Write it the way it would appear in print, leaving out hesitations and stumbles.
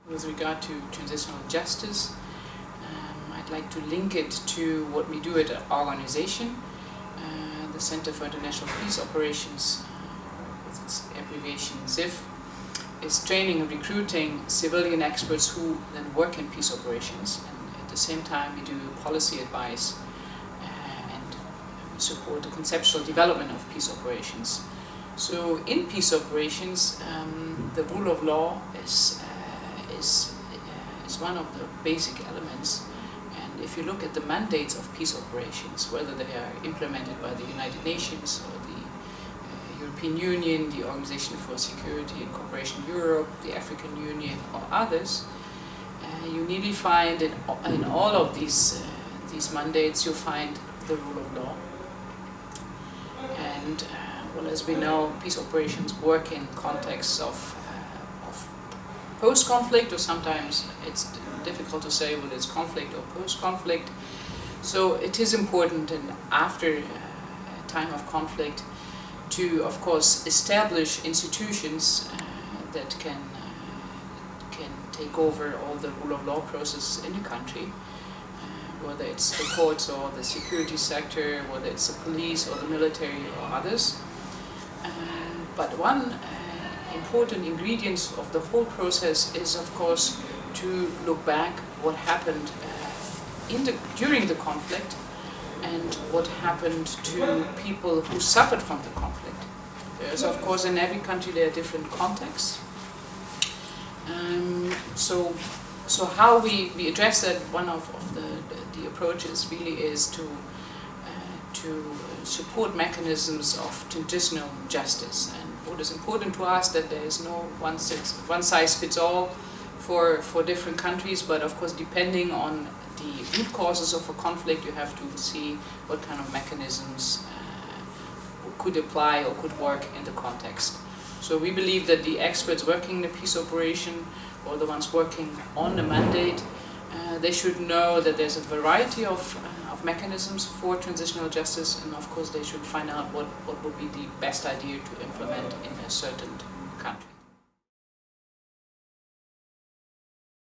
With regard to transitional justice, I'd like to link it to what we do at our organization, the Center for International Peace Operations, with its abbreviation ZIF, is training and recruiting civilian experts who then work in peace operations, and at the same time we do policy advice and we support the conceptual development of peace operations. So in peace operations, the rule of law is one of the basic elements. And if you look at the mandates of peace operations, whether they are implemented by the United Nations or the European Union, the Organization for Security and Cooperation in Europe, the African Union or others, you nearly find in all of these mandates, you find the rule of law. And well, as we know, peace operations work in contexts of post-conflict, or sometimes it's difficult to say whether it's conflict or post-conflict. So it is important, and after a time of conflict, to of course establish institutions that can take over all the rule of law processes in the country, whether it's the courts or the security sector, whether it's the police or the military or others. But one important ingredient of the whole process is, of course, to look back what happened during the conflict and what happened to people who suffered from the conflict. There's, of course, in every country there are different contexts. So how we address that, one of the approaches really is to support mechanisms of transitional justice. And what is important to us that there is no one size fits all for different countries, but of course depending on the root causes of a conflict, you have to see what kind of mechanisms could apply or could work in the context. So we believe that the experts working in the peace operation, or the ones working on the mandate, they should know that there's a variety of mechanisms for transitional justice, and of course they should find out what would be the best idea to implement in a certain country.